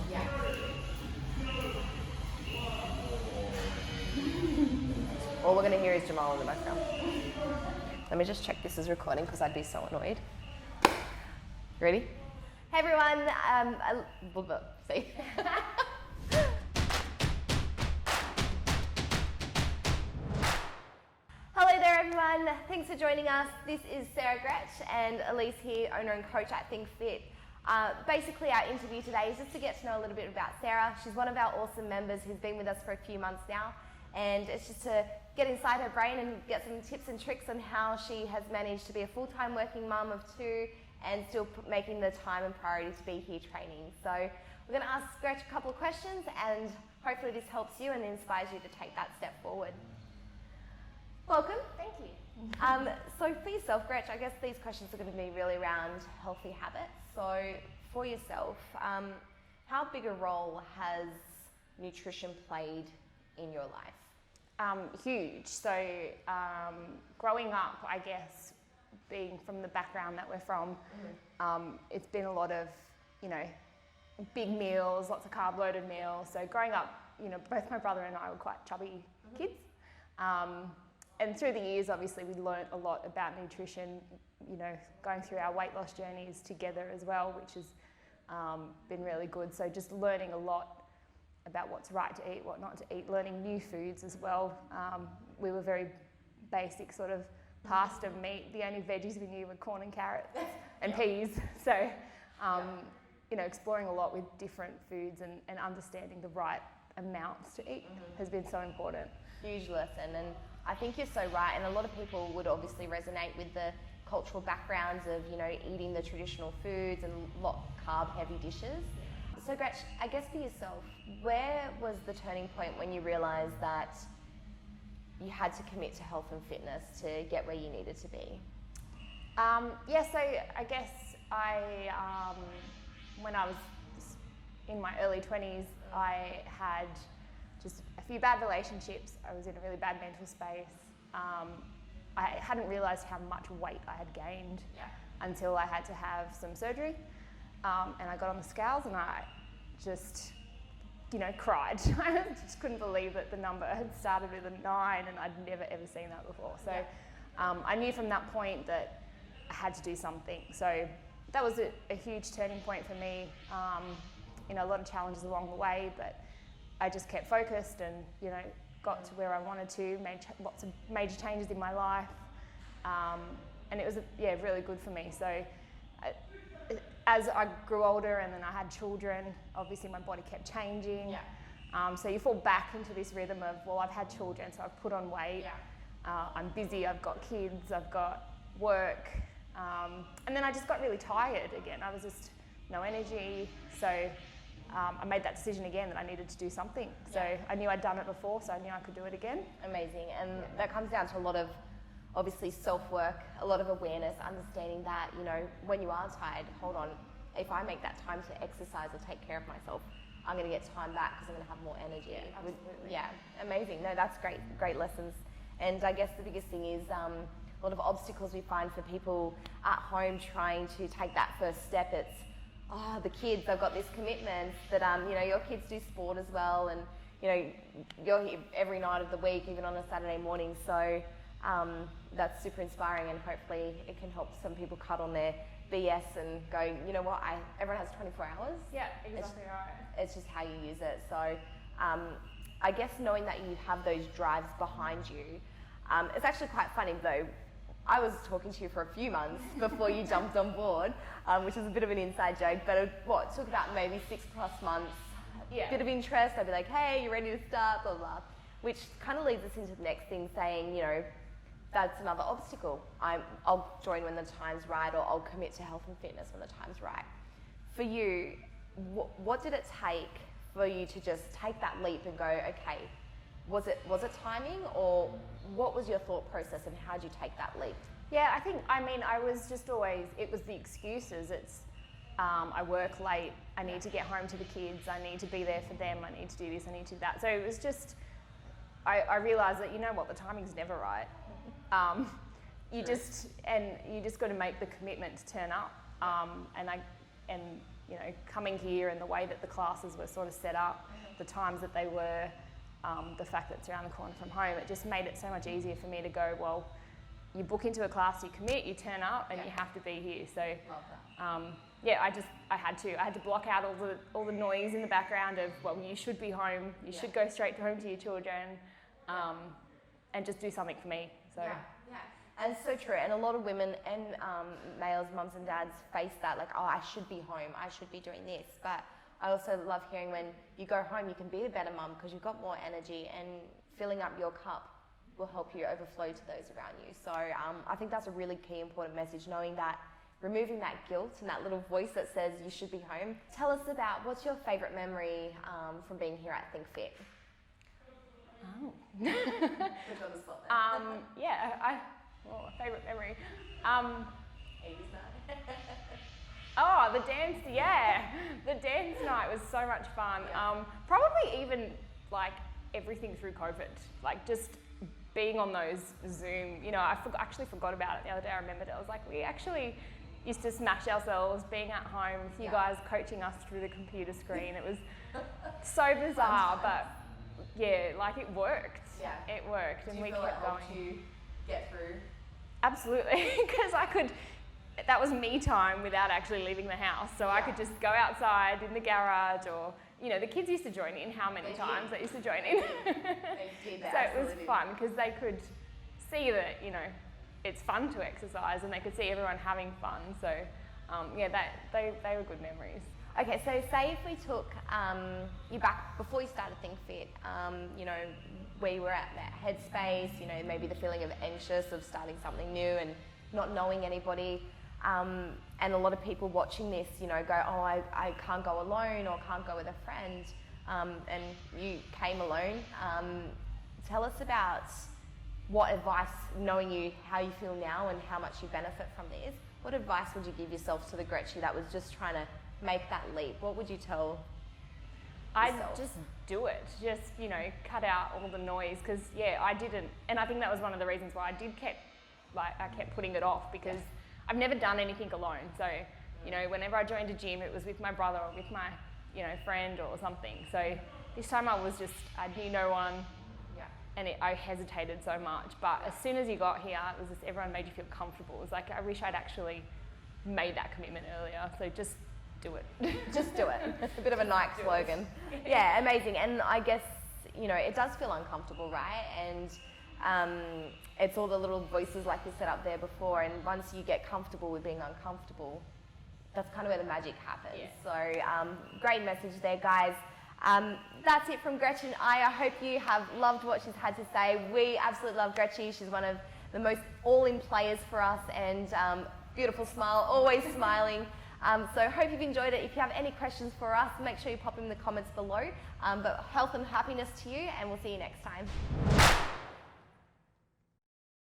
Yeah. All we're going to hear is Jemal in the background. Let me just check this is recording because I'd be so annoyed. Ready? Hey everyone. See. Hello there everyone. Thanks for joining us. This is Sarah Gretsch and Elise here, owner and coach at Think Fit. Basically our interview today is just to get to know a little bit about Sarah. She's one of our awesome members who's been with us for a few months now, and it's just to get inside her brain and get some tips and tricks on how she has managed to be a full-time working mum of two and still making the time and priority to be here training. So we're going to ask Gretch a couple of questions and hopefully this helps you and inspires you to take that step forward. Welcome. Thank you. So for yourself, Gretch, I guess these questions are going to be really around healthy habits. So for yourself, how big a role has nutrition played in your life? Huge. So growing up, I guess, being from the background that we're from, it's been a lot of, big meals, lots of carb-loaded meals. So growing up, both my brother and I were quite chubby kids. And through the years, obviously, we learnt a lot about nutrition, going through our weight loss journeys together as well, which has been really good. So just learning a lot about what's right to eat, what not to eat, learning new foods as well. We were very basic sort of pasta, meat. The only veggies we knew were corn and carrots and peas. So, exploring a lot with different foods and understanding the right amounts to eat has been so important. Huge lesson, and I think you're so right, and a lot of people would obviously resonate with the cultural backgrounds of, eating the traditional foods and carb heavy dishes. So Gretch, I guess for yourself, where was the turning point when you realised that you had to commit to health and fitness to get where you needed to be? So I guess when I was in my early 20s, I had just a few bad relationships. I was in a really bad mental space. I hadn't realised how much weight I had gained until I had to have some surgery. And I got on the scales and I just, cried. I just couldn't believe that the number had started with a 9 and I'd never ever seen that before. So I knew from that point that I had to do something. So that was a huge turning point for me. A lot of challenges along the way, but I just kept focused and, got to where I wanted to, made lots of major changes in my life. And it was, really good for me. So as I grew older and then I had children, obviously my body kept changing. So you fall back into this rhythm of, well, I've had children, so I've put on weight. I'm busy, I've got kids, I've got work. And then I just got really tired again. I was just no energy. So I made that decision again that I needed to do something. So I knew I'd done it before, so I knew I could do it again. Amazing. And that comes down to a lot of, obviously, self-work, a lot of awareness, understanding that, when you are tired, hold on, if I make that time to exercise or take care of myself, I'm going to get time back because I'm going to have more energy. Amazing. No, that's great lessons. And I guess the biggest thing is a lot of obstacles we find for people at home trying to take that first step. It's, the kids, they've got this commitment that, your kids do sport as well, and, you're here every night of the week, even on a Saturday morning. So that's super inspiring, and hopefully it can help some people cut on their BS and go, you know what, everyone has 24 hours. Yeah, exactly right. It's just how you use it. So I guess knowing that you have those drives behind you, it's actually quite funny though. I was talking to you for a few months before you jumped on board, which is a bit of an inside joke, but it took about maybe 6+ months. Bit of interest. I'd be like, hey, you ready to start, blah, blah, which kind of leads us into the next thing, saying, that's another obstacle. I'll join when the time's right, or I'll commit to health and fitness when the time's right. For you, what did it take for you to just take that leap and go, okay, was it timing, or what was your thought process and how did you take that leap? Yeah, I was just always, it was the excuses. It's, I work late, I need to get home to the kids, I need to be there for them, I need to do this, I need to do that. So it was just, I realised that, the timing's never right. You just got to make the commitment to turn up. And you know, coming here and the way that the classes were sort of set up, the times that they were, the fact that it's around the corner from home, it just made it so much easier for me to go, well, you book into a class, you commit, you turn up, and you have to be here. So, yeah, I had to block out all the noise in the background of, well, you should be home, you should go straight home to your children, and just do something for me. So. And it's so true. And a lot of women and males, mums and dads face that, like, oh, I should be home, I should be doing this. But I also love hearing when you go home, you can be a better mum because you've got more energy, and filling up your cup will help you overflow to those around you. So I think that's a really key, important message, knowing that, removing that guilt and that little voice that says you should be home. Tell us about, what's your favourite memory from being here at Think Fit? Oh. A favourite memory. Oh, the dance, the dance night was so much fun. Probably even like everything through COVID, like just being on those Zoom, you know, I actually forgot about it the other day. I remembered it. I was like, we actually used to smash ourselves being at home with you guys coaching us through the computer screen. It was so bizarre, but yeah, like it worked. Yeah. It worked, and we kept going. Do you get through? Absolutely, because that was me time without actually leaving the house. So I could just go outside in the garage, or, you know, the kids used to join in. How many times they used to join in? They did that. So it was fun because they could see that, you know, it's fun to exercise, and they could see everyone having fun. So they were good memories. Okay, so say if we took you back before you started Think Fit, you know, where you were at that headspace, you know, maybe the feeling of anxious of starting something new and not knowing anybody, and a lot of people watching this, you know, go, oh, I can't go alone or can't go with a friend, and you came alone. Tell us about what advice, knowing you, how you feel now and how much you benefit from this, what advice would you give yourself to the Gretchen that was just trying to make that leap? What would you tell I'd just do it. Just, you know, cut out all the noise, because I didn't, and I think that was one of the reasons why I kept putting it off, because I've never done anything alone. So, you know, whenever I joined a gym, it was with my brother or with my, you know, friend or something. So this time I knew no one, and I hesitated so much. But as soon as you got here, it was just, everyone made you feel comfortable. It was like, I wish I'd actually made that commitment earlier. So just do it. Just do it. A bit of a Nike slogan. Yeah, amazing. And I guess, you know, it does feel uncomfortable, right? And it's all the little voices like you said up there before, and once you get comfortable with being uncomfortable, that's kind of where the magic happens. Yeah. So great message there, guys. That's it from Gretchen. I hope you have loved what she's had to say. We absolutely love Gretchen. She's one of the most all-in players for us, and beautiful smile, always smiling. So hope you've enjoyed it. If you have any questions for us, make sure you pop them in the comments below. But health and happiness to you, and we'll see you next time.